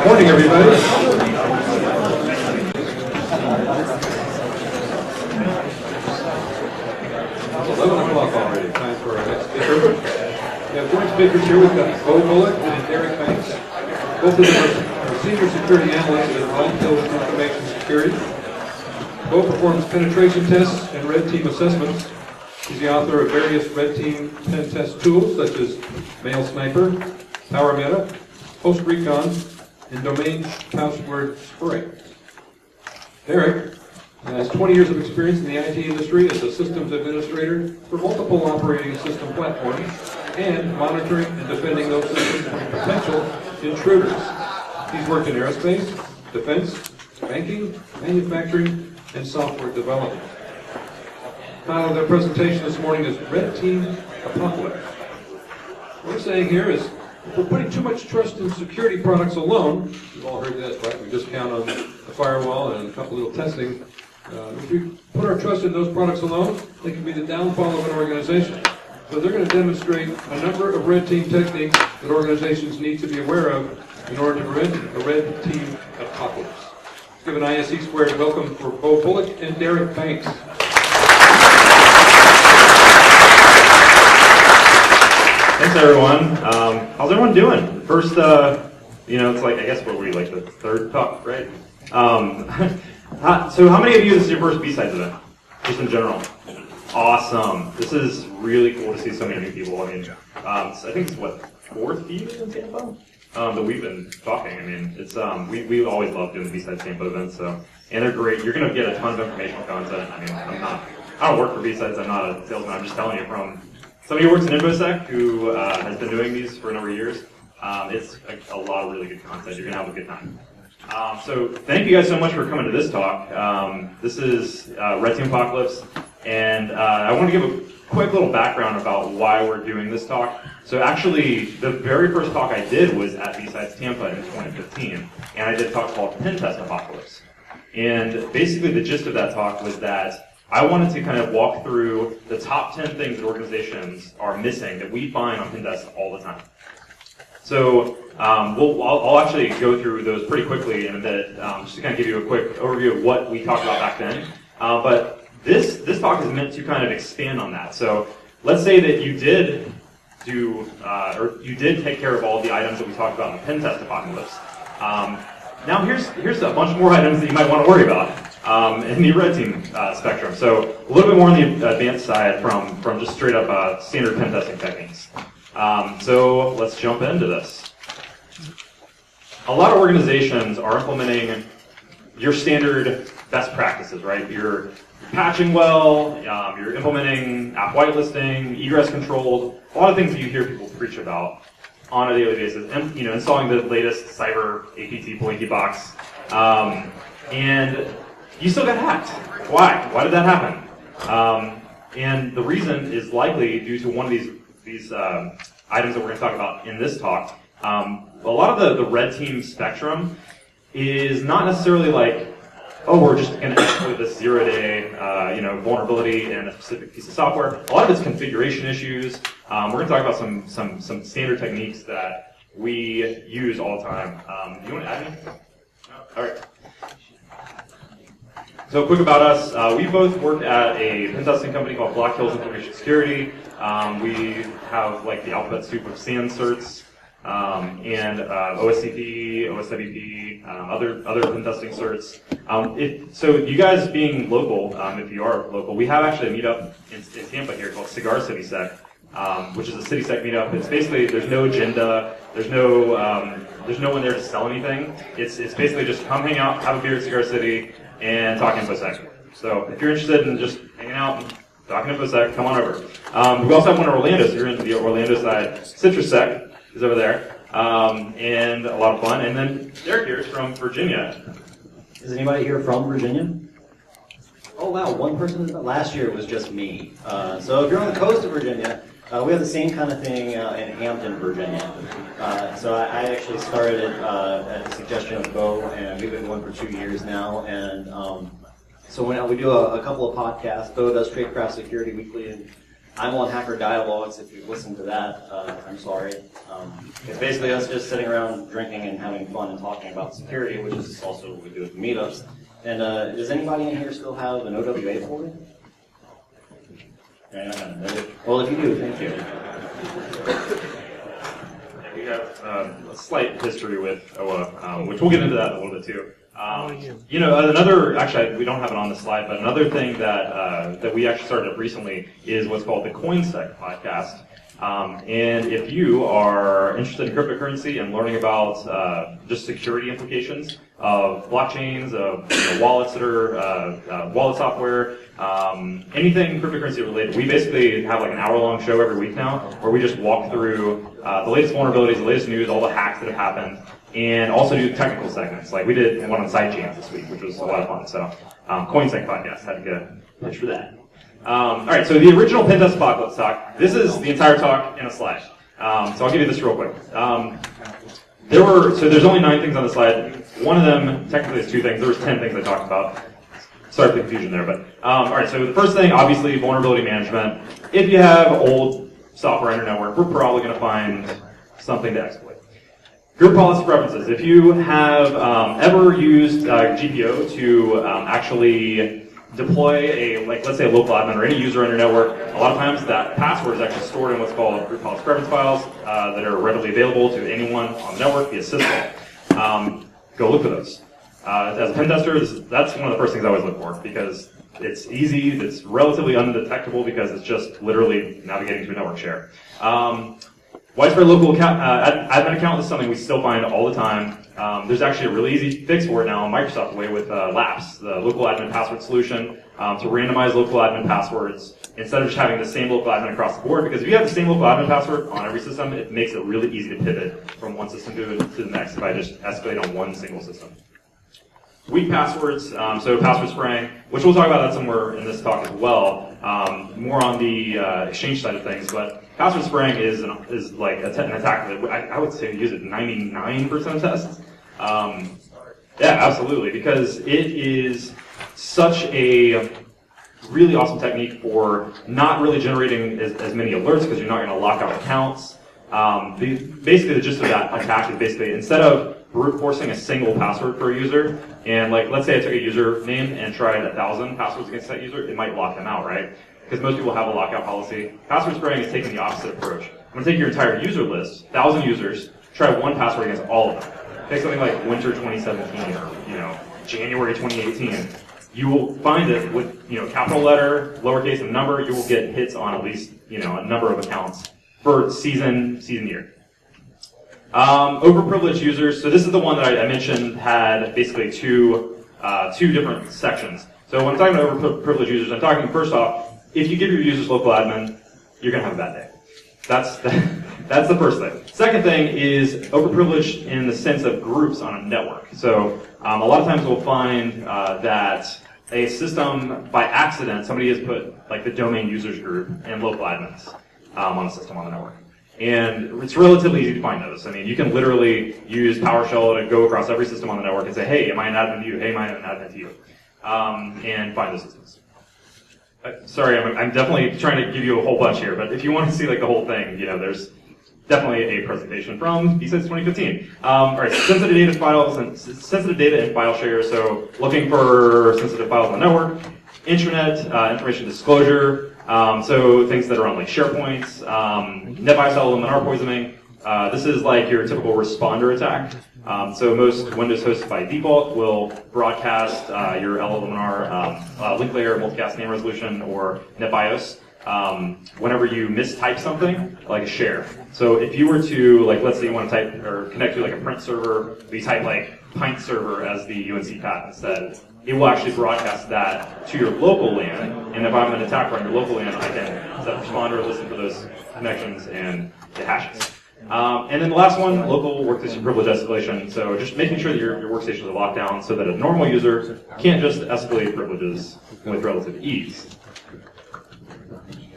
Morning, everybody. 11 o'clock already. Time for our next speaker. We have joint speakers here. We've got Beau Bullock and Derek Banks. Both of them are senior security analysts at Bullock Information Security. Beau performs penetration tests and red team assessments. He's the author of various red team pen test tools such as Mail Sniper, PowerUp, Post Recon, and Domain Password Spray. Derek has 20 years of experience in the IT industry as a systems administrator for multiple operating system platforms and monitoring and defending those systems from potential intruders. He's worked in aerospace, defense, banking, manufacturing, and software development. The title of their presentation this morning is Red Team Apocalypse. What we're saying here is, if we're putting too much trust in security products alone, you've all heard this, right? We just count on the firewall and a couple little testing. If we put our trust in those products alone, they can be the downfall of an organization. So they're going to demonstrate a number of red team techniques that organizations need to be aware of in order to prevent a red team apocalypse. Let's give an ISE squared welcome for Beau Bullock and Derek Banks. Thanks, everyone. How's everyone doing? First, it's like, I guess, what were you, like the third talk, right? So how many of you, this is your first BSides event, just in general? Awesome. This is really cool to see so many new people. I mean, I think it's, what, fourth year in Tampa that we've been talking. I mean, it's we always love doing the BSides Tampa events, so, and they're great. You're going to get a ton of informational content. I mean, I don't work for BSides. I'm not a salesman. I'm just telling you from somebody who works in InfoSec who has been doing these for a number of years. It's a lot of really good content. You're going to have a good time. So thank you guys so much for coming to this talk. This is Red Team Apocalypse, and I want to give a quick little background about why we're doing this talk. So actually, the very first talk I did was at BSides Tampa in 2015, and I did a talk called Pentest Apocalypse. And basically the gist of that talk was that I wanted to kind of walk through the top 10 things that organizations are missing that we find on Pentest all the time. So I'll actually go through those pretty quickly in a bit, just to kind of give you a quick overview of what we talked about back then. But this talk is meant to kind of expand on that. So let's say that you did do, or you did take care of all the items that we talked about in the Pentest Apocalypse. Now here's a bunch more items that you might want to worry about in the red team spectrum. So a little bit more on the advanced side from just straight up standard pen testing techniques. So let's jump into this. A lot of organizations are implementing your standard best practices, right? You're patching well, you're implementing app whitelisting, egress controlled, a lot of things that you hear people preach about on a daily basis, and installing the latest cyber APT blinky box, and you still got hacked. Why? Why did that happen? And the reason is likely due to one of these items that we're going to talk about in this talk. A lot of the red team spectrum is not necessarily like, oh, we're just going to exploit this zero-day vulnerability in a specific piece of software. A lot of it's configuration issues. We're going to talk about some standard techniques that we use all the time. You want to add anything? No? All right. So quick about us, we both work at a pen testing company called Enumeration Security. We have like the alphabet soup of SAN certs, and OSCP, OSWP, other pen testing certs. So you guys being local, if you are local, we have actually a meetup in Tampa here called Cigar City Sec, which is a City Sec meetup. It's basically, there's no agenda, there's no one there to sell anything. It's basically just come hang out, have a beer at Cigar City, and talk InfoSec. So if you're interested in just hanging out and talking InfoSec, come on over. We also have one in Orlando, so you're into the Orlando side. CitrusSec is over there, and a lot of fun. And then Derek here is from Virginia. Is anybody here from Virginia? Oh wow, one person. Last year it was just me. So if you're on the coast of Virginia, we have the same kind of thing in Hampton, Virginia. So I actually started at the suggestion of Beau, and we've been going for 2 years now. And so we do a couple of podcasts. Beau does Tradecraft Security Weekly, and I'm on Hacker Dialogues. If you've listened to that, I'm sorry. It's basically us just sitting around drinking and having fun and talking about security, which is also what we do at the meetups. And does anybody in here still have an OWA folder? Well, if you do, thank you. We have a slight history with OWA, which we'll get into that in a little bit too. You know, actually, we don't have it on the slide, but another thing that we actually started up recently is what's called the CoinSec podcast. And if you are interested in cryptocurrency and learning about just security implications of blockchains, of wallets that are wallet software, anything cryptocurrency related, we basically have like an hour-long show every week now where we just walk through the latest vulnerabilities, the latest news, all the hacks that have happened, and also do technical segments. Like we did one on sidechains this week, which was a lot of fun. So CoinSec podcast, had to get a pitch for that. All right, so the original Pentest Apocalypse talk, this is the entire talk in a slide. So I'll give you this real quick. There's only 9 things on the slide. One of them, technically, is 2 things. There was 10 things I talked about. Sorry for the confusion there, but all right. So the first thing, obviously, vulnerability management. If you have old software in your network, we're probably going to find something to exploit. Group policy preferences. If you have ever used GPO to actually deploy let's say a local admin or any user on your network, a lot of times that password is actually stored in what's called group policy preference files that are readily available to anyone on the network via system. Go look for those. As a pen tester, that's one of the first things I always look for because it's easy, it's relatively undetectable because it's just literally navigating to a network share. Widespread local admin account is something we still find all the time. There's actually a really easy fix for it now on Microsoft way with LAPS, the local admin password solution, to randomize local admin passwords instead of just having the same local admin across the board. Because if you have the same local admin password on every system, it makes it really easy to pivot from one system to the next if I just escalate on one single system. Weak passwords, so password spraying, which we'll talk about that somewhere in this talk as well, more on the exchange side of things, but password spraying is like an attack that I would say use it 99% of tests. Yeah, absolutely, because it is such a really awesome technique for not really generating as many alerts because you're not going to lock out accounts. Basically, the gist of that attack is basically instead of brute forcing a single password for a user, and like let's say I took a username and tried 1,000 passwords against that user, it might lock them out, right? Because most people have a lockout policy. Password spraying is taking the opposite approach. I'm going to take your entire user list, 1,000 users, try one password against all of them. Take something like winter 2017 or January 2018. You will find it with capital letter, lowercase, and number. You will get hits on at least a number of accounts for season year. Overprivileged users. So this is the one that I mentioned had basically two different sections. So when I'm talking about overprivileged users, I'm talking first off, if you give your users local admin, you're going to have a bad day. That's the first thing. Second thing is overprivileged in the sense of groups on a network. So a lot of times we'll find that a system, by accident, somebody has put like the domain users group and local admins on a system on the network. And it's relatively easy to find those. I mean, you can literally use PowerShell to go across every system on the network and say, hey, am I an admin to you? Hey, am I an admin to you? And find those systems. Sorry, I'm definitely trying to give you a whole bunch here, but if you want to see like the whole thing, there's definitely a presentation from BSides 2015. All right, sensitive data files and sensitive data and file share. So looking for sensitive files on the network, intranet information disclosure. So things that are on like SharePoints, NetBIOS LLMNR poisoning. This is like your typical responder attack. So most Windows hosts by default will broadcast your LLMNR link layer, multicast name resolution, or NetBIOS whenever you mistype something, like a share. So if you were to, like, let's say you want to type or connect to like a print server, but you type like Pint server as the UNC path instead, it will actually broadcast that to your local LAN. And if I'm an attacker on your local LAN, I can set a responder, listen for those connections, and get hashes. And then the last one, local workstation privilege escalation. So just making sure that your workstations are locked down so that a normal user can't just escalate privileges with relative ease.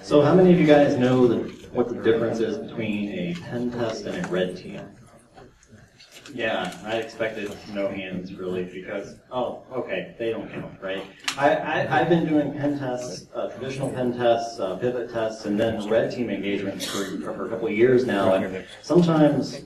So how many of you guys know what the difference is between a pen test and a red team? Yeah, I expected no hands really because, oh, okay, they don't count, right? I've been doing pen tests, traditional pen tests, pivot tests, and then red team engagements for a couple of years now, and sometimes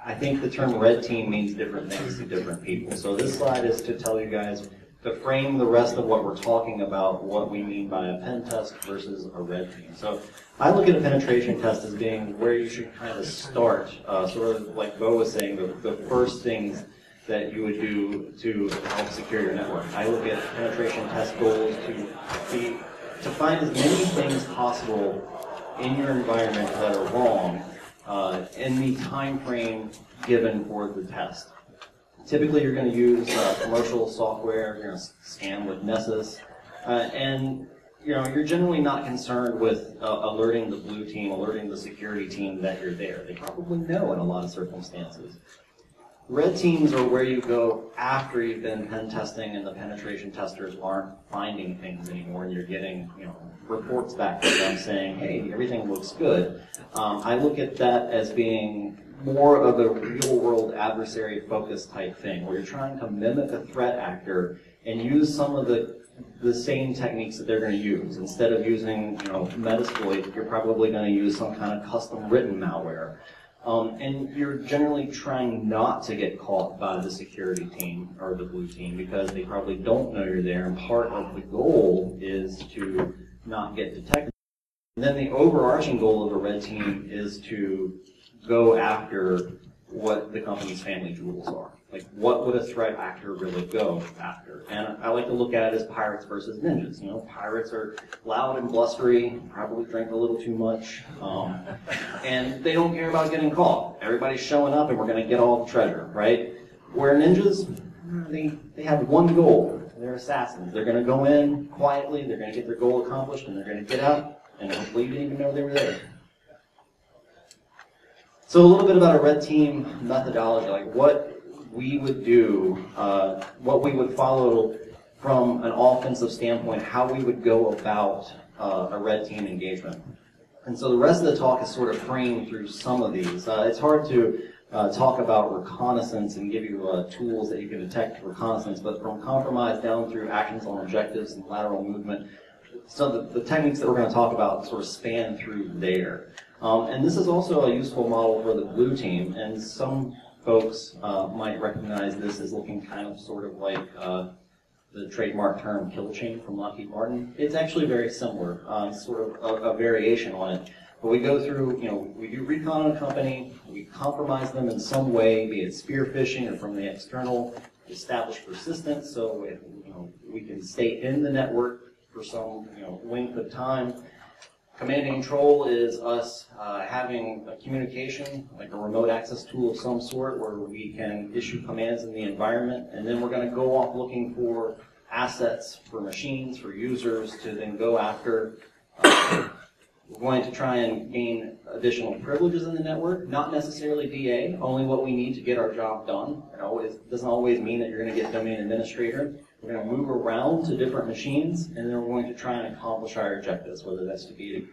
I think the term red team means different things to different people. So this slide is to tell you guys, to frame the rest of what we're talking about, what we mean by a pen test versus a red team. So I look at a penetration test as being where you should kind of start, sort of like Beau was saying, the first things that you would do to help secure your network. I look at penetration test goals to find as many things possible in your environment that are wrong in the time frame given for the test. Typically, you're going to use commercial software. You're going to scan with Nessus, and you're generally not concerned with alerting the blue team, alerting the security team that you're there. They probably know in a lot of circumstances. Red teams are where you go after you've been pen testing and the penetration testers aren't finding things anymore, and you're getting reports back from them saying, "Hey, everything looks good." I look at that as being more of a real-world adversary-focused type thing, where you're trying to mimic a threat actor and use some of the same techniques that they're going to use. Instead of using Metasploit, you're probably going to use some kind of custom-written malware. And you're generally trying not to get caught by the security team or the blue team because they probably don't know you're there, and part of the goal is to not get detected. And then the overarching goal of a red team is to go after what the company's family jewels are. Like, what would a threat actor really go after? And I like to look at it as pirates versus ninjas. Pirates are loud and blustery, probably drink a little too much, and they don't care about getting caught. Everybody's showing up and we're going to get all the treasure, right? Where ninjas, they have one goal. They're assassins. They're going to go in quietly, they're going to get their goal accomplished, and they're going to get out, and hopefully you didn't even know they were there. So a little bit about a red team methodology, like what we would do, what we would follow from an offensive standpoint, how we would go about a red team engagement. And so the rest of the talk is sort of framed through some of these. It's hard to talk about reconnaissance and give you tools that you can detect reconnaissance, but from compromise down through actions on objectives and lateral movement, so the techniques that we're going to talk about sort of span through there. And this is also a useful model for the blue team, and some folks might recognize this as looking kind of sort of like the trademark term kill chain from Lockheed Martin. It's actually very similar, sort of a variation on it. But we go through, we do recon on a company, we compromise them in some way, be it spear phishing or from the external, establish persistence, so if, we can stay in the network for some length of time. Command and control is us having a communication, like a remote access tool of some sort, where we can issue commands in the environment, and then we're going to go off looking for assets, for machines, for users to then go after. We're going to try and gain additional privileges in the network, not necessarily DA, only what we need to get our job done. It doesn't always mean that you're going to get domain administrator. We're going to move around to different machines, and then we're going to try and accomplish our objectives, whether that's to be to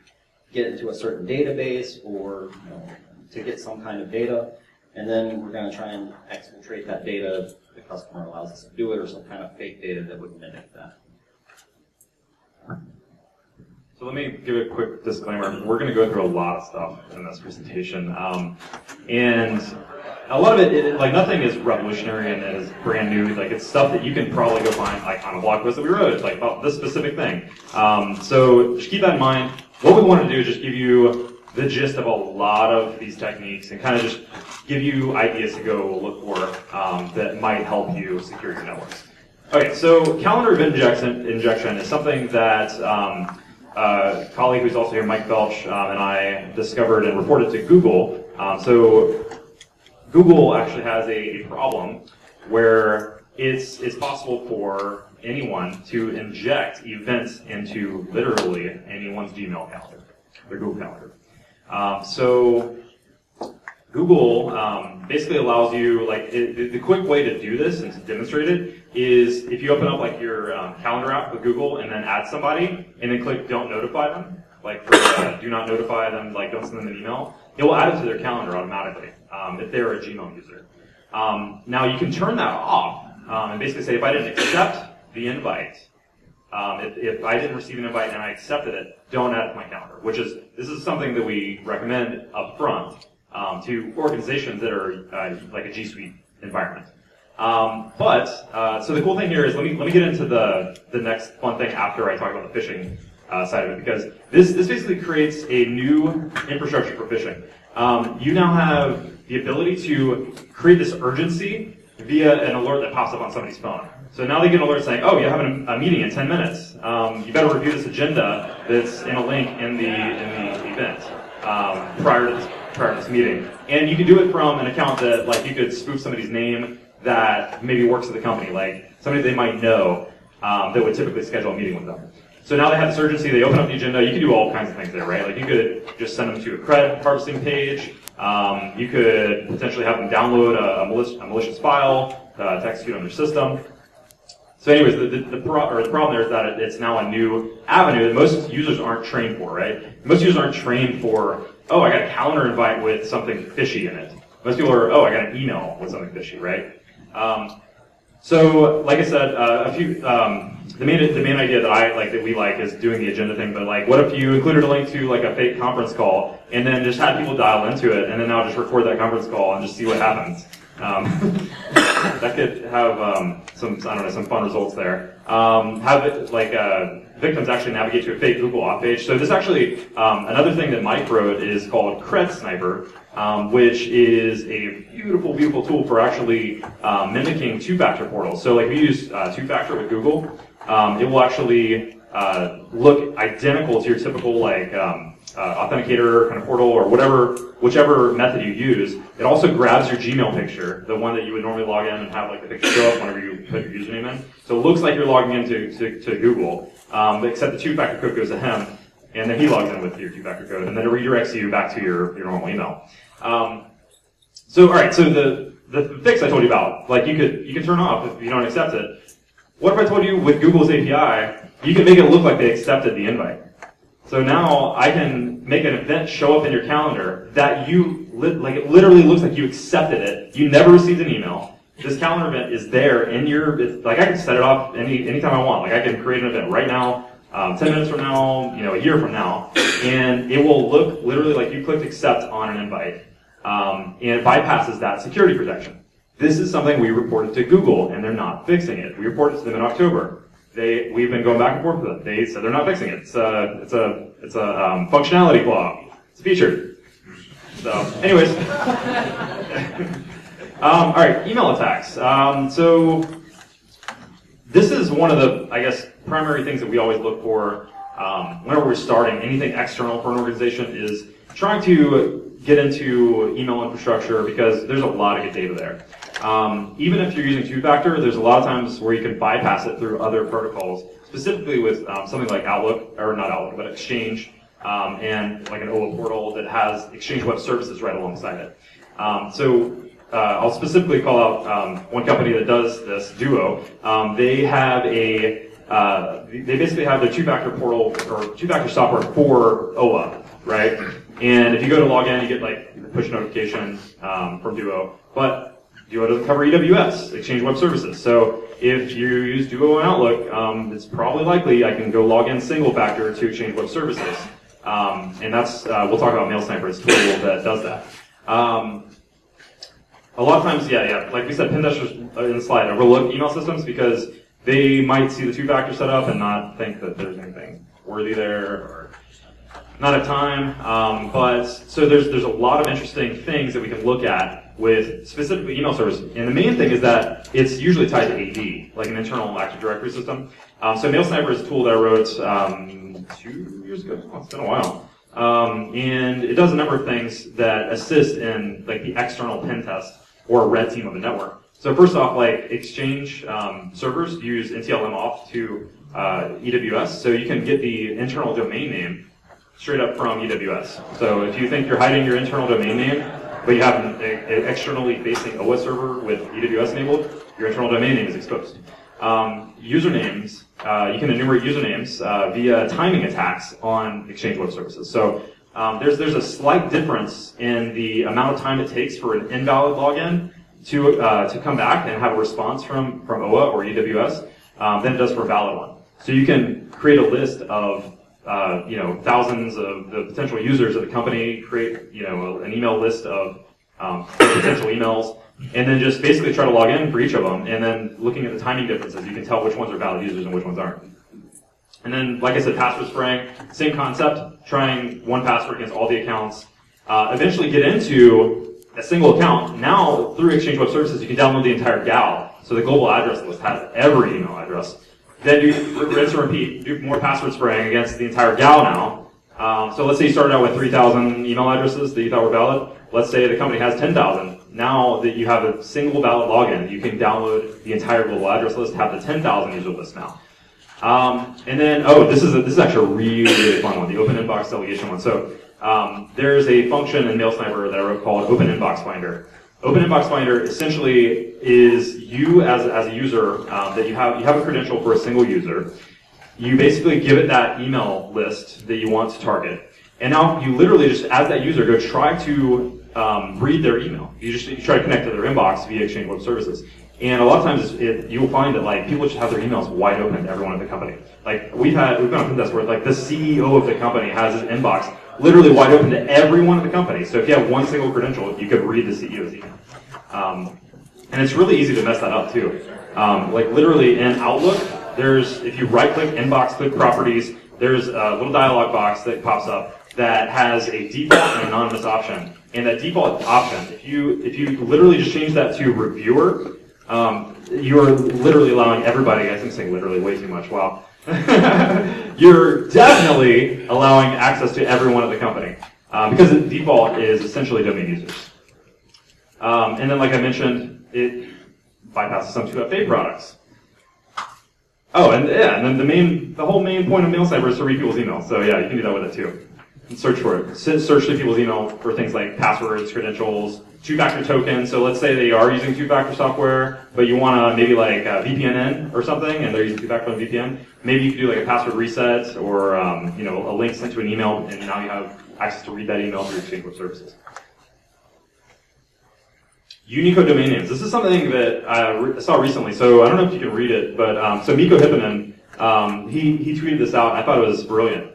get into a certain database or to get some kind of data, and then we're going to try and exfiltrate that data if the customer allows us to do it, or some kind of fake data that would mimic that. So let me give a quick disclaimer. We're going to go through a lot of stuff in this presentation, and a lot of it, like, nothing is revolutionary and is brand new. Like, it's stuff that you can probably go find, like, on a blog post that we wrote, like, about this specific thing. So just keep that in mind. What we want to do is just give you the gist of a lot of these techniques and kind of just give you ideas to go look for that might help you secure your networks. Okay, so calendar event injection is something that a colleague who's also here, Mike Belch, and I discovered and reported to Google. So Google actually has a problem where it's possible for anyone to inject events into literally anyone's Gmail calendar, their Google Calendar. So Google basically allows you, like, the quick way to do this and to demonstrate it is if you open up like your calendar app with Google and then add somebody and then click don't notify them, like for do not notify them, like don't send them an email, it will add it to their calendar automatically if they're a Gmail user. Now you can turn that off and basically say, if I didn't accept the invite, if I didn't receive an invite and I accepted it, don't add it to my calendar. This is something that we recommend up front to organizations that are like a G Suite environment. So the cool thing here is, let me get into the next fun thing after I talk about the phishing side of it, because this basically creates a new infrastructure for phishing. You now have the ability to create this urgency via an alert that pops up on somebody's phone. So now they get an alert saying, oh, you're having a meeting in 10 minutes. You better review this agenda that's in a link in the event prior to this meeting. And you can do it from an account that, like, you could spoof somebody's name that maybe works at the company, like somebody they might know that would typically schedule a meeting with them. So now they have this urgency, they open up the agenda, you can do all kinds of things there, right? Like you could just send them to a credit harvesting page, you could potentially have them download a malicious file to execute on their system. So anyways, the problem there is that it's now a new avenue that most users aren't trained for, right? Most users aren't trained for, oh, I got a calendar invite with something fishy in it. Most people are, oh, I got an email with something fishy, right? So, like I said, the main idea that we like is doing the agenda thing. But like, what if you included a link to like a fake conference call, and then just had people dial into it, and then now just record that conference call and just see what happens? That could have some fun results there. Have it like victims actually navigate to a fake Google auth page. So this actually another thing that Mike wrote is called Cred Sniper, which is a beautiful, beautiful tool for actually mimicking two-factor portals. So like if you use two-factor with Google, it will actually look identical to your typical like authenticator kind of portal or whichever method you use. It also grabs your Gmail picture, the one that you would normally log in and have like the picture show up whenever you put your username in. So it looks like you're logging into to Google, except the two-factor code goes to him, and then he logs in with your two-factor code, and then it redirects you back to your normal email. So all right, so the fix I told you about, like you can turn off if you don't accept it. What if I told you with Google's API, you can make it look like they accepted the invite? So now I can make an event show up in your calendar that like it literally looks like you accepted it. You never received an email. This calendar event is there in like I can set it up anytime I want. Like I can create an event right now, 10 minutes from now, a year from now, and it will look literally like you clicked accept on an invite, and it bypasses that security protection. This is something we reported to Google, and they're not fixing it. We reported to them in October. We've been going back and forth with them. They said they're not fixing it. It's a functionality flaw. It's a feature. So, anyways, all right, email attacks. So this is one of the, I guess, primary things that we always look for whenever we're starting anything external for an organization is trying to get into email infrastructure because there's a lot of good data there. Even if you're using two-factor, there's a lot of times where you can bypass it through other protocols, specifically with something like Outlook, or not Outlook, but Exchange, and like an OLA portal that has Exchange Web Services right alongside it. I'll specifically call out one company that does this, Duo. They have they basically have their two-factor portal or two-factor software for OA, right? And if you go to log in, you get like push notification from Duo, but Duo doesn't cover AWS, Exchange Web Services. So if you use Duo and Outlook, it's probably likely I can go log in single factor to Exchange Web Services. And that's, we'll talk about Mail Sniper, it's a tool that does that. A lot of times, like we said, Pentesters in the slide overlook email systems because they might see the two-factor setup and not think that there's anything worthy there or not have time. So there's a lot of interesting things that we can look at with specifically email servers. And the main thing is that it's usually tied to AD, like an internal Active Directory system. So Mail Sniper is a tool that I wrote 2 years ago. Oh, it's been a while. And it does a number of things that assist in like the external pen test or red team of a network. So first off, like Exchange servers use NTLM auth to EWS, so you can get the internal domain name straight up from EWS. So if you think you're hiding your internal domain name, but you have an externally facing OS server with EWS enabled, your internal domain name is exposed. Usernames, you can enumerate usernames via timing attacks on Exchange Web Services. So there's a slight difference in the amount of time it takes for an invalid login to come back and have a response from OA or AWS than it does for a valid one. So you can create a list of thousands of the potential users of the company, create an email list of potential emails, and then just basically try to log in for each of them, and then looking at the timing differences, you can tell which ones are valid users and which ones aren't. And then, like I said, password spraying, same concept, trying one password against all the accounts, eventually get into a single account. Now, through Exchange Web Services, you can download the entire GAL, so the global address list has every email address. Then do rinse and repeat, do more password spraying against the entire GAL now. So let's say you started out with 3,000 email addresses that you thought were valid. Let's say the company has 10,000. Now that you have a single valid login, you can download the entire global address list, have the 10,000 user list now. And then, this is actually a really fun one, the Open Inbox Delegation one. So there's a function in MailSniper that I wrote called Open Inbox Finder. Open Inbox Finder essentially is you as a user that you have a credential for a single user. You basically give it that email list that you want to target, and now you literally just, as that user, go try to read their email. You try to connect to their inbox via Exchange Web Services. And a lot of times you'll find that people just have their emails wide open to everyone at the company. Like we've been on Pentest where the CEO of the company has his inbox literally wide open to everyone at the company. So if you have one single credential, you could read the CEO's email. And it's really easy to mess that up too. Literally in Outlook, if you right-click inbox, click properties, there's a little dialog box that pops up that has a default and anonymous option. And that default option, if you literally just change that to reviewer, you're literally allowing everybody, I think saying literally way too much, wow. You're definitely allowing access to everyone at the company. Because the default is essentially domain users. And then like I mentioned, it bypasses some 2FA products. Oh, and then the whole main point of MailSniper is to read people's emails. So yeah, you can do that with it too. And search for it. Search to people's email for things like passwords, credentials, two-factor tokens. So let's say they are using two-factor software, but you want to maybe VPN or something, and they're using two-factor on VPN. Maybe you could do a password reset or a link sent to an email, and now you have access to read that email through Exchange Web Services. Unicode domain names. This is something that I saw recently, so I don't know if you can read it, but so Mikko Hyppinen, he tweeted this out. I thought it was brilliant.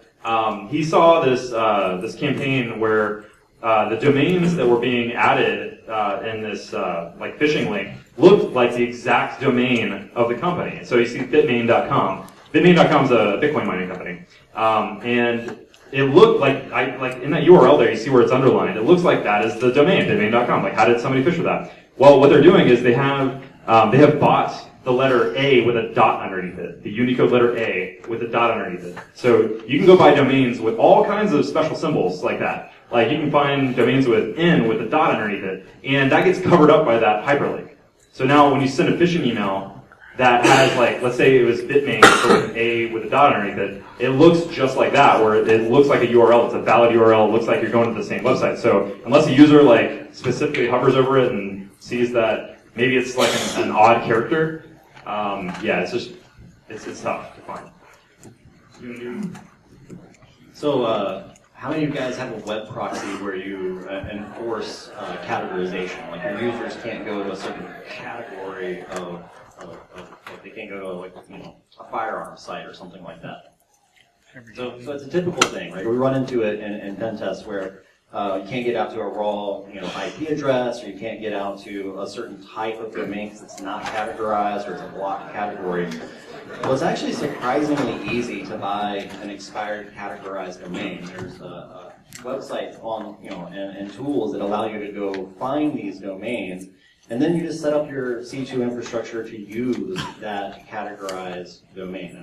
He saw this campaign where the domains that were being added in this phishing link looked like the exact domain of the company. So you see bitmain.com. Bitmain.com is a Bitcoin mining company, and it looked like in that URL there, you see where it's underlined. It looks like that is the domain, bitmain.com. How did somebody phish with that? Well, what they're doing is they have bought the letter A with a dot underneath it, the Unicode letter A with a dot underneath it. So you can go buy domains with all kinds of special symbols like that. Like you can find domains with N with a dot underneath it, and that gets covered up by that hyperlink. So now when you send a phishing email that has let's say it was bitmain with A with a dot underneath it, it looks just like that, where it looks like a URL. It's a valid URL. It looks like you're going to the same website. So unless a user specifically hovers over it and sees that maybe it's an odd character, it's tough to find. So how many of you guys have a web proxy where you enforce categorization? Your users can't go to a certain category of they can't go to a firearm site or something like that. So it's a typical thing, right? We run into it in Pentest where you can't get out to a raw IP address, or you can't get out to a certain type of domain because it's not categorized or it's a blocked category. Well, it's actually surprisingly easy to buy an expired categorized domain. There's websites on and tools that allow you to go find these domains. And then you just set up your C2 infrastructure to use that categorized domain.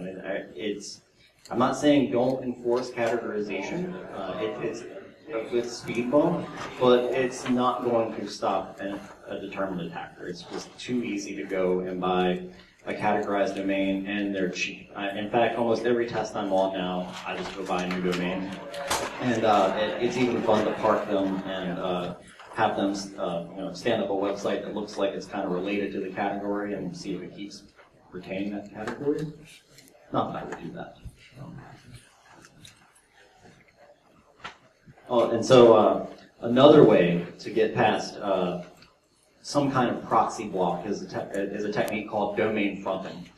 I'm not saying don't enforce categorization. It's a good speed bump, but it's not going to stop a determined attacker. It's just too easy to go and buy a categorized domain, and they're cheap. In fact, almost every test I'm on now, I just go buy a new domain. And it's even fun to park them and have them stand up a website that looks like it's kind of related to the category and see if it keeps retaining that category. Not that I would do that. Oh, and so another way to get past some kind of proxy block is a technique called domain fronting.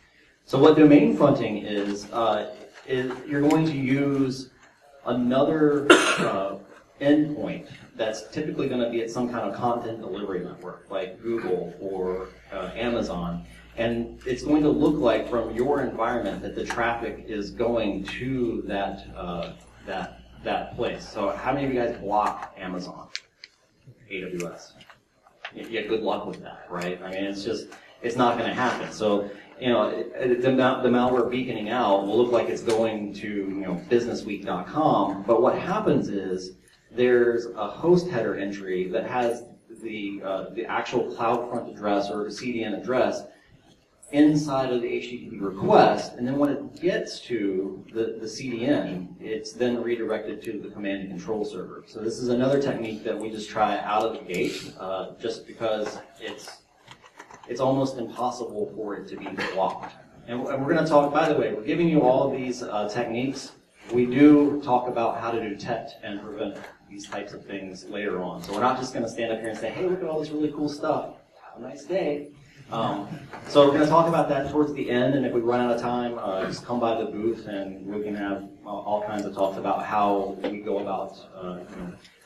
So what domain fronting is you're going to use another endpoint that's typically going to be at some kind of content delivery network, like Google or Amazon, and it's going to look like from your environment that the traffic is going to that place. So how many of you guys block Amazon, AWS? Yeah, good luck with that, right? I mean, it's not going to happen. So, the malware beaconing out will look like it's going to, businessweek.com, but what happens is there's a host header entry that has the actual CloudFront address or CDN address inside of the HTTP request, and then when it gets to the CDN, it's then redirected to the command and control server. So this is another technique that we just try out of the gate, just because it's almost impossible for it to be blocked. And we're going to talk, by the way, we're giving you all of these techniques. We do talk about how to detect and prevent these types of things later on. So we're not just going to stand up here and say, hey, look at all this really cool stuff. Have a nice day. So we're going to talk about that towards the end, and if we run out of time, just come by the booth and we can have all kinds of talks about how we go about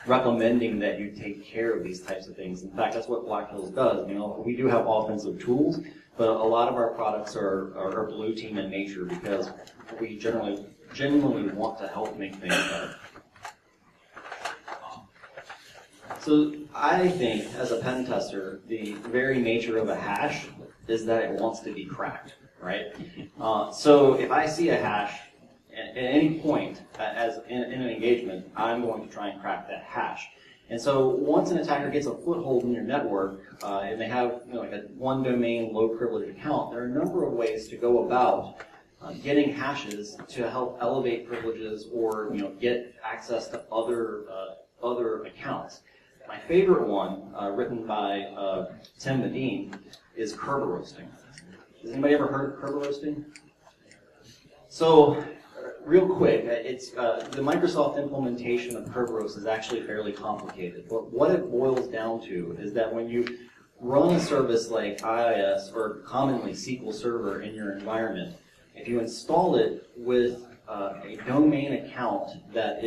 recommending that you take care of these types of things. In fact, that's what Black Hills does. We do have offensive tools, but a lot of our products are blue team in nature because we genuinely want to help make things better. So I think, as a pen tester, the very nature of a hash is that it wants to be cracked, right? So if I see a hash at any point as in an engagement, I'm going to try and crack that hash. And so once an attacker gets a foothold in your network, and they have like a one domain low privilege account, there are a number of ways to go about getting hashes to help elevate privileges or get access to other accounts. My favorite one, written by Tim Medine, is Kerber roasting. Has anybody ever heard of Kerber roasting? So, real quick, it's the Microsoft implementation of Kerberos is actually fairly complicated. But what it boils down to is that when you run a service like IIS or commonly SQL Server in your environment, if you install it with a domain account that's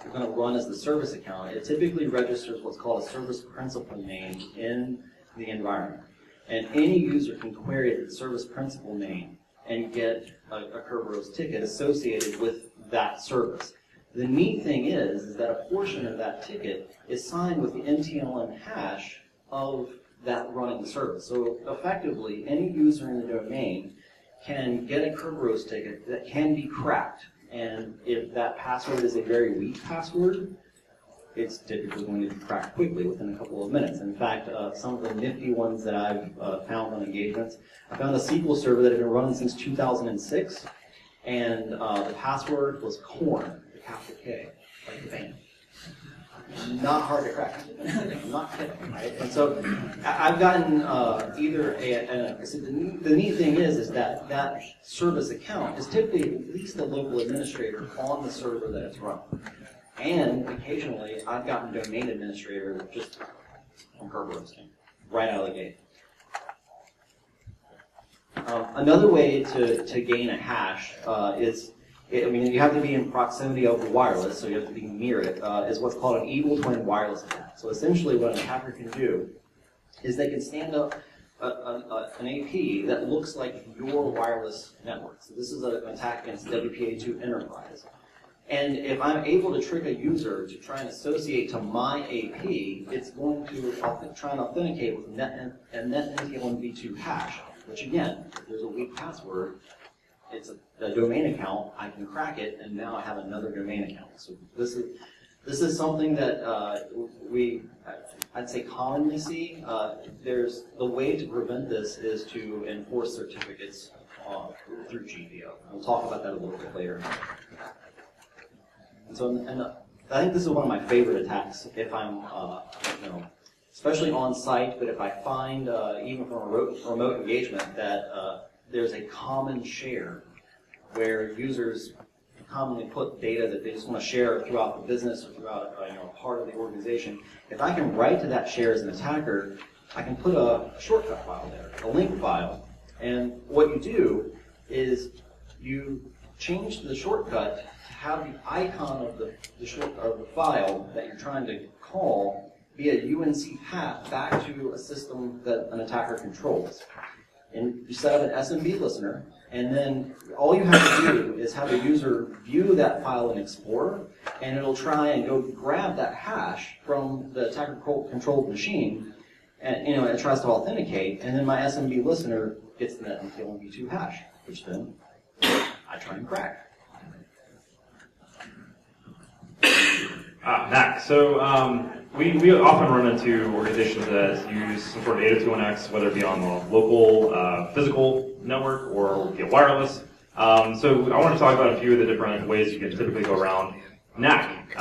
going to run as the service account, it typically registers what's called a service principal name in the environment. And any user can query the service principal name and get a Kerberos ticket associated with that service. The neat thing is that a portion of that ticket is signed with the NTLM hash of that running service. So effectively, any user in the domain can get a Kerberos ticket that can be cracked. And if that password is a very weak password, it's typically going to be cracked quickly within a couple of minutes. In fact, some of the nifty ones that I've found on engagements, I found a SQL server that had been running since 2006, and the password was corn, the capital K, like the band. Not hard to crack. I'm not kidding, right? And so I've gotten either the neat thing is that that service account is typically at least a local administrator on the server that it's run. And occasionally I've gotten domain administrator just from Kerberos right out of the gate. Another way to gain a hash is, you have to be in proximity of the wireless, so you have to be near it, is what's called an evil twin wireless attack. So essentially what an attacker can do is they can stand up an AP that looks like your wireless network. So this is an attack against WPA2 Enterprise. And if I'm able to trick a user to try and associate to my AP, it's going to try and authenticate with a NetNTLM-v2 hash, which again, if there's a weak password, it's a domain account, I can crack it, and now I have another domain account. So this is something that I'd say commonly see. The way to prevent this is to enforce certificates through GPO. We'll talk about that a little bit later. And so, I think this is one of my favorite attacks. If I'm, especially on site, but if I find even from a remote engagement that there's a common share where users commonly put data that they just want to share throughout the business or throughout a part of the organization. If I can write to that share as an attacker, I can put a shortcut file there, a link file. And what you do is you change the shortcut to have the icon of the file that you're trying to call be a UNC path back to a system that an attacker controls. And you set up an SMB listener, and then all you have to do is have a user view that file in Explorer, and it'll try and go grab that hash from the attacker-controlled machine, and it tries to authenticate, and then my SMB listener gets the net MK1v2 hash, which then I try and crack. NAC. So we often run into organizations that use some sort of 802.1x, whether it be on the local physical network or via wireless. So I want to talk about a few of the different ways you can typically go around NAC.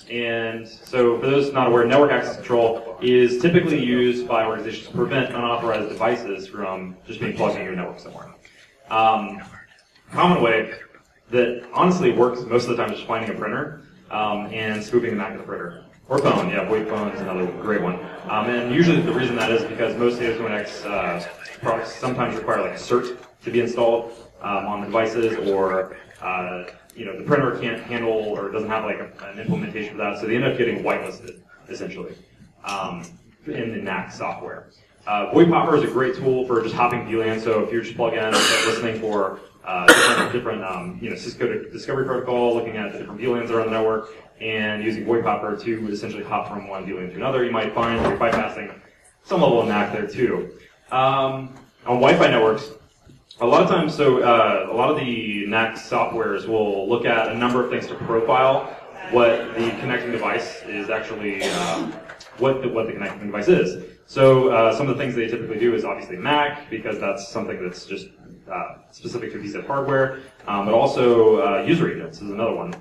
And so for those not aware, network access control is typically used by organizations to prevent unauthorized devices from just being plugged into your network somewhere. Common way that honestly works most of the time is just finding a printer and spoofing the Mac of the printer. Or phone, yeah, VoIP phone is another great one. And usually the reason that is because most 802.1x products sometimes require like a cert to be installed on the devices, or the printer can't handle or doesn't have like an implementation for that, so they end up getting whitelisted essentially in the NAC software. VoIP Hopper is a great tool for just hopping VLAN. So if you're just plug in and start listening for different Cisco discovery protocol, looking at the different VLANs that are on the network, and using VoIP Hopper to essentially hop from one VLAN to another, you might find that you're bypassing some level of NAC there too. On Wi-Fi networks, a lot of times, a lot of the NAC softwares will look at a number of things to profile what the connecting device is actually, what the connecting device is. So some of the things they typically do is obviously MAC, because that's something that's just specific to a piece of hardware, but also user agents is another one.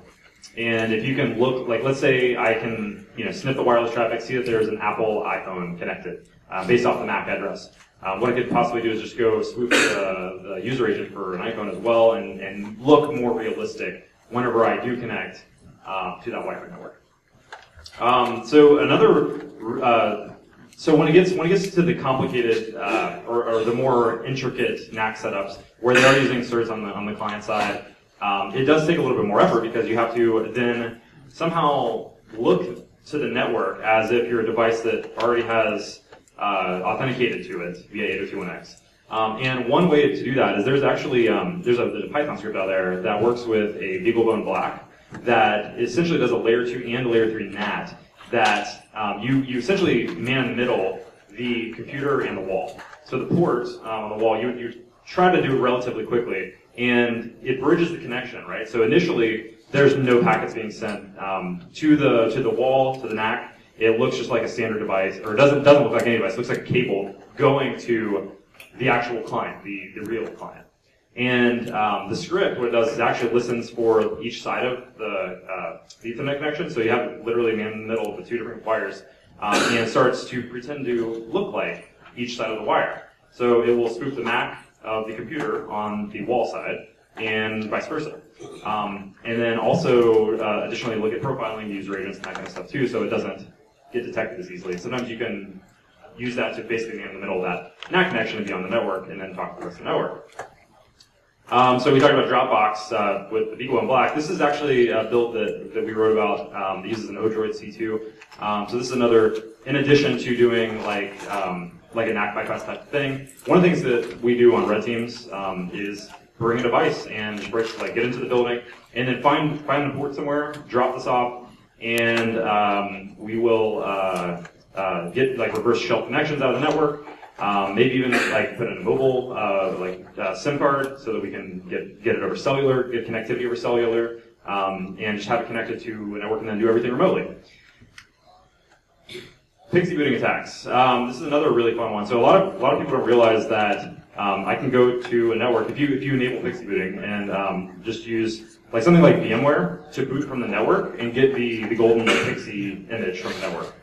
And if you can look, like let's say I can sniff the wireless traffic, see that there's an Apple iPhone connected based off the MAC address. What I could possibly do is just go spoof the user agent for an iPhone as well, and look more realistic whenever I do connect to that Wi-Fi network. So when it gets to the complicated or the more intricate NAC setups where they are using certs on the client side, it does take a little bit more effort, because you have to then somehow look to the network as if you're a device that already has authenticated to it via 802.1x. And one way to do that is there's actually there's a Python script out there that works with a BeagleBone Black that essentially does a layer 2 and a layer 3 NAT that you essentially man in the middle the computer and the wall. So the port on the wall, you try to do it relatively quickly, and it bridges the connection, right? So initially, there's no packets being sent to the wall, to the NAC. It looks just like a standard device, or it doesn't look like any device. It looks like a cable going to the actual client, the real client. And the script, what it does is actually listens for each side of the Ethernet connection. So you have literally man in the middle of the two different wires, and starts to pretend to look like each side of the wire. So it will spoof the MAC of the computer on the wall side, and vice versa. And then also, additionally, look at profiling user agents and that kind of stuff too, so it doesn't get detected as easily. Sometimes you can use that to basically man in the middle of that NAC connection and be on the network, and then talk to the rest of the network. So we talked about Dropbox with the BeagleBone Black. This is actually a build that we wrote about that uses an Odroid C2. So this is another, in addition to doing like a NAC bypass type of thing. One of the things that we do on red teams is bring a device and get into the building, and then find the port somewhere, drop this off, and we will get reverse shell connections out of the network. Maybe even put in a mobile SIM card so that we can get it over cellular, get connectivity over cellular, and just have it connected to a network and then do everything remotely. Pixie booting attacks. This is another really fun one. So a lot of people don't realize that I can go to a network if you enable pixie booting and just use something like VMware to boot from the network and get the golden pixie image from the network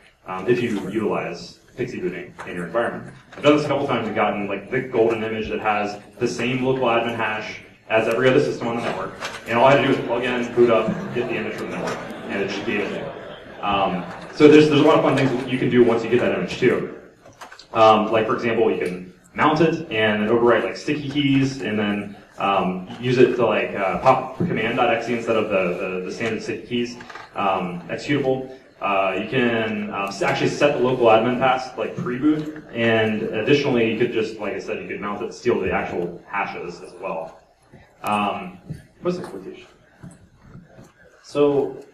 if you utilize pixie booting in your environment. I've done this a couple times and gotten the golden image that has the same local admin hash as every other system on the network, and all I had to do was plug in, boot up, get the image from the network, and it should be able to. So there's a lot of fun things that you can do once you get that image too. Like for example, you can mount it and then overwrite like sticky keys, and then use it to like pop command.exe instead of the standard sticky keys executable. You can actually set the local admin pass like pre-boot, and additionally, you could just, like I said, you could mount it to steal the actual hashes as well. What's the quotation? So,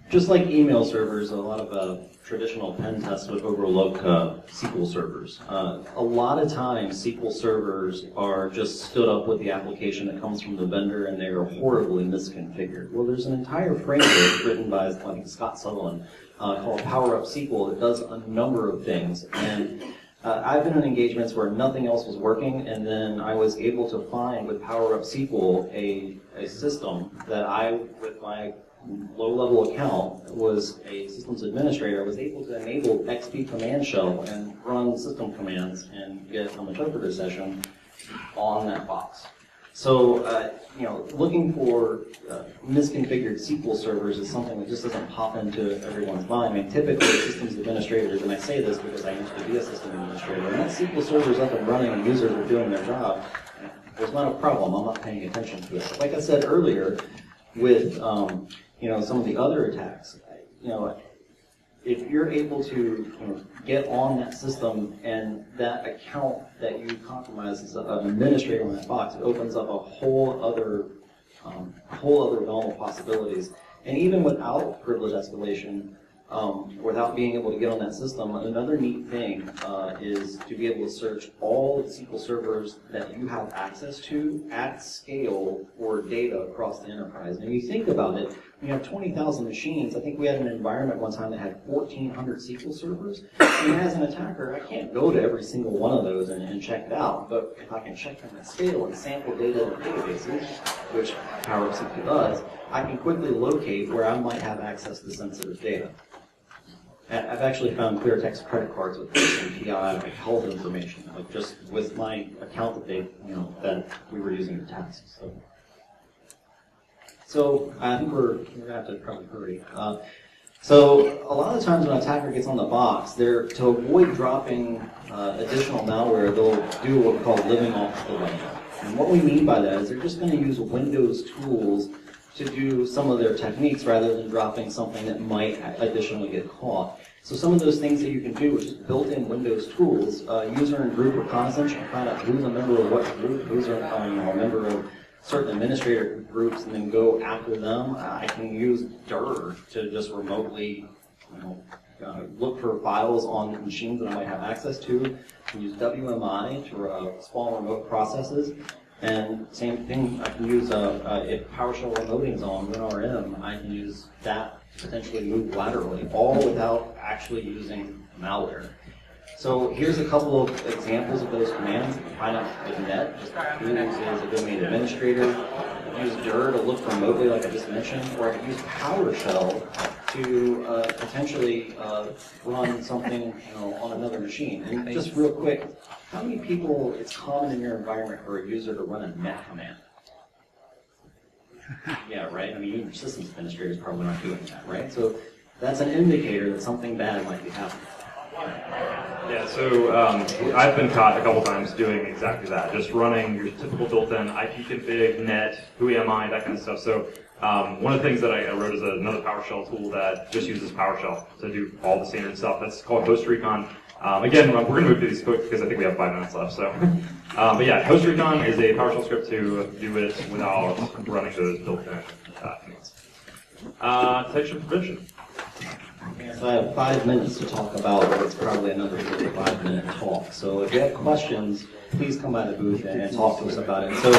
just like email servers, a lot of traditional pen tests would overlook SQL servers. A lot of times, SQL servers are just stood up with the application that comes from the vendor, and they are horribly misconfigured. Well, there's an entire framework written by, I think, Scott Sutherland called PowerUp SQL that does a number of things. And I've been in engagements where nothing else was working, and then I was able to find with PowerUp SQL a system that I, with my low-level account, was a systems administrator, was able to enable XP command shell and run system commands and get an interpreter session on that box. So, looking for misconfigured SQL servers is something that just doesn't pop into everyone's mind. I mean, typically systems administrators, and I say this because I used to be a system administrator, and that SQL server's up and running and users are doing their job, there's not a problem. I'm not paying attention to it. But like I said earlier, with some of the other attacks, if you're able to get on that system and that account that you compromise is an administrator on that box, it opens up a whole other realm of possibilities. And even without privilege escalation, without being able to get on that system, another neat thing is to be able to search all the SQL servers that you have access to at scale for data across the enterprise. And if you think about it, you have 20,000 machines. I think we had an environment one time that had 1,400 SQL servers. And as an attacker, I can't go to every single one of those and check it out. But if I can check them at scale and sample data in databases, which PowerUp SQL does, I can quickly locate where I might have access to sensitive data. I've actually found clear text credit cards with PI, like health information, like just with my account that that we were using to test. So I think we're gonna have to probably hurry. So a lot of times when an attacker gets on the box, to avoid dropping additional malware, they'll do what we call living off the land. And what we mean by that is they're just going to use Windows tools to do some of their techniques rather than dropping something that might additionally get caught. So some of those things that you can do with just built-in Windows tools, user and group reconnaissance, you can find out who's a member of what group, who's a member of certain administrator groups, and then go after them. I can use dir to just remotely look for files on machines that I might have access to. I can use WMI to spawn remote processes. And same thing, I can use, if PowerShell remoting is on WinRM, I can use that to potentially move laterally, all without actually using malware. So here's a couple of examples of those commands. You can find out with net, just who is a domain administrator. Use dir to look remotely, like I just mentioned, or I can use PowerShell to potentially run something on another machine. And just real quick, how many people, it's common in your environment for a user to run a net command? Yeah, right? I mean, even your systems administrator is probably not doing that, right? So that's an indicator that something bad might be happening. Yeah, so I've been caught a couple times doing exactly that, just running your typical built-in ipconfig, net, whoami, that kind of stuff. So one of the things that I wrote is another PowerShell tool that just uses PowerShell to do all the standard stuff. That's called HostRecon. Again, we're going to move through these quick because I think we have 5 minutes left. So, but yeah, HostRecon is a PowerShell script to do it without running those built-in commands. Detection prevention. So I have 5 minutes to talk about what's probably another 45-minute talk. So if you have questions, please come by the booth and talk to us about it. So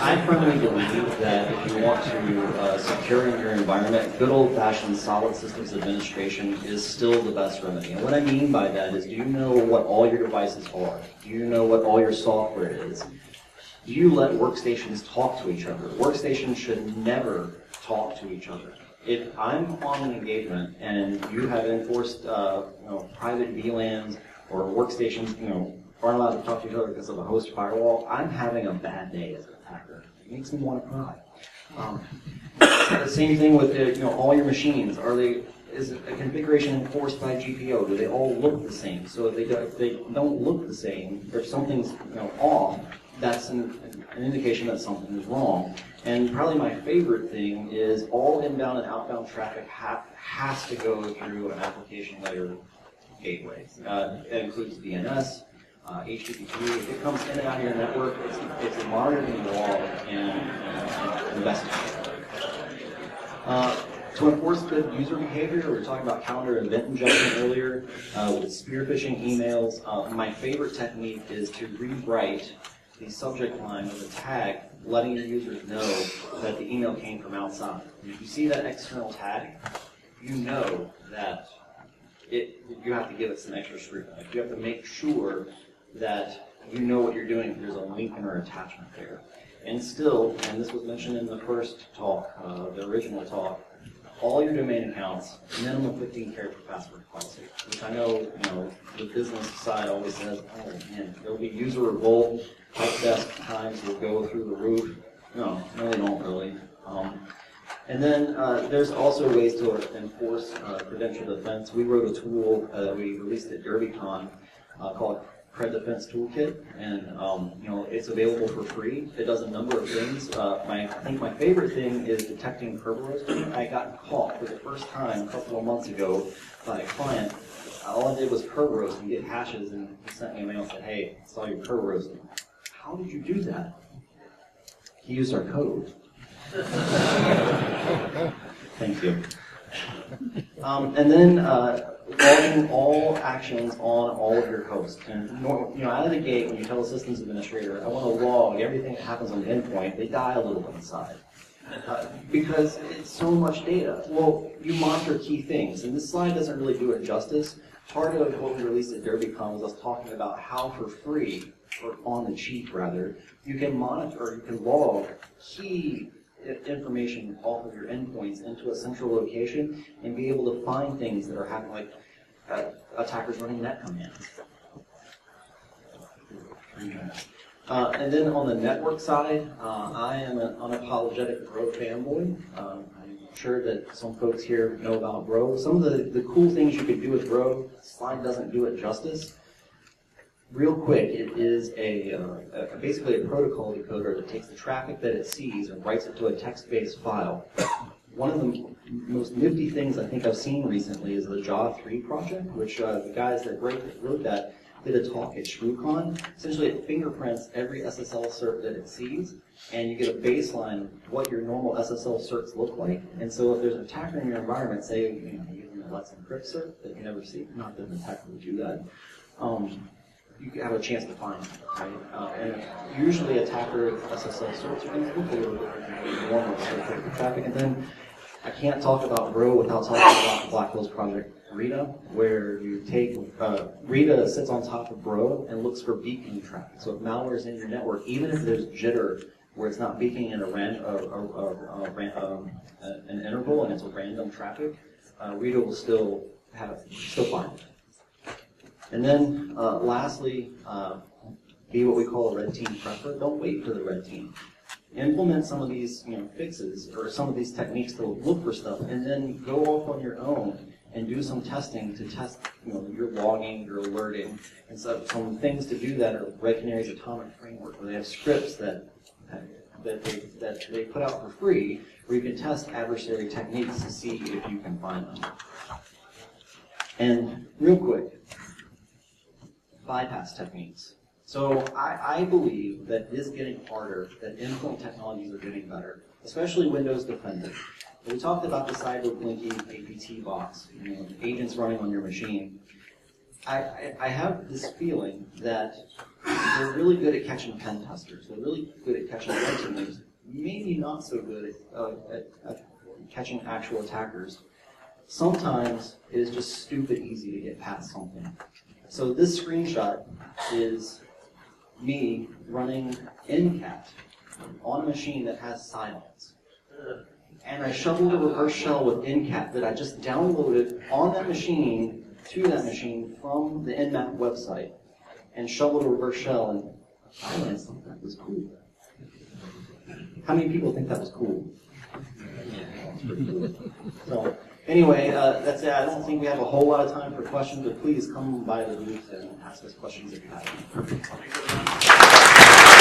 I firmly believe that if you want to secure in your environment, good old-fashioned solid systems administration is still the best remedy. And what I mean by that is, do you know what all your devices are? Do you know what all your software is? Do you let workstations talk to each other? Workstations should never talk to each other. If I'm on an engagement and you have enforced private VLANs or workstations aren't allowed to talk to each other because of a host firewall, I'm having a bad day as an attacker. makes me want to cry. The same thing with all your machines. Is a configuration enforced by GPO? Do they all look the same? So if they don't look the same, if something's off, that's an indication that something is wrong. And probably my favorite thing is all inbound and outbound traffic has to go through an application layer gateway. It includes DNS, HTTP. If it comes in and out of your network, it's monitored and logged and investigated. To enforce good user behavior, we were talking about calendar event injection earlier, with spear phishing emails. My favorite technique is to rewrite the subject line of the tag, letting your users know that the email came from outside. And if you see that external tag, you know that you have to give it some extra scrutiny. You have to make sure that you know what you're doing if there's a link or attachment there. And still, and this was mentioned in the first talk, the original talk, all your domain accounts, minimum 15 character password policy, which I know, the business side always says, oh man, there'll be user revolt, help desk times will go through the roof. No, they don't really. And then there's also ways to enforce credential defense. We wrote a tool that we released at DerbyCon called Cred Defense Toolkit, and it's available for free. It does a number of things. I think my favorite thing is detecting Kerberos. I got caught for the first time a couple of months ago by a client. All I did was Kerberos and get hashes, and he sent me a mail and said, "Hey, I saw your Kerberos." How did you do that? He used our code. Thank you. And then logging all actions on all of your hosts. And out of the gate, when you tell a systems administrator, I want to log everything that happens on the endpoint, they die a little inside. Because it's so much data. Well, you monitor key things, and this slide doesn't really do it justice. Part of what we released at DerbyCon was us talking about how for free, or on the cheap rather, you can monitor, or you can log key information off of your endpoints into a central location and be able to find things that are happening, like attackers running net commands. And then on the network side, I am an unapologetic Bro fanboy. I'm sure that some folks here know about Bro. Some of the cool things you could do with Bro, the slide doesn't do it justice. Real quick, it is basically a protocol decoder that takes the traffic that it sees and writes it to a text-based file. One of the most nifty things I think I've seen recently is the JAW3 project, which the guys that wrote that did a talk at ShrewCon. Essentially, it fingerprints every SSL cert that it sees, and you get a baseline of what your normal SSL certs look like. And so if there's an attacker in your environment, say you're using a Let's Encrypt cert that you never see, not that an attacker would do that, you have a chance to find it, right? And usually attacker SSL certs are going to look a little bit normal for traffic. And then I can't talk about Bro without talking about the Black Hills Project Rita, where you take, Rita sits on top of Bro and looks for beaconing traffic. So if malware is in your network, even if there's jitter, where it's not beaconing in an interval and it's a random traffic, Rita will still find it. And then, lastly, be what we call a red team prepper. Don't wait for the red team. Implement some of these, fixes or some of these techniques to look for stuff, and then go off on your own and do some testing to test, your logging, your alerting, and so some things to do that are Red Canary's Atomic Framework, where they have scripts that they put out for free, where you can test adversary techniques to see if you can find them. And real quick. Bypass techniques. So I believe that it is getting harder, that endpoint technologies are getting better, especially Windows Defender. We talked about the cyber blinky APT box, agents running on your machine. I have this feeling that they're really good at catching pen testers. They're really good at catching red teamers. Maybe not so good at catching actual attackers. Sometimes it is just stupid easy to get past something. So this screenshot is me running NCAT on a machine that has silence. And I shoveled a reverse shell with NCAT that I just downloaded on that machine to that machine from the NMAP website and shoveled a reverse shell, and I learned something that was cool. How many people think that was cool? That's pretty cool. So anyway, that's it. I don't think we have a whole lot of time for questions, but please come by the booth and ask us questions if you have any.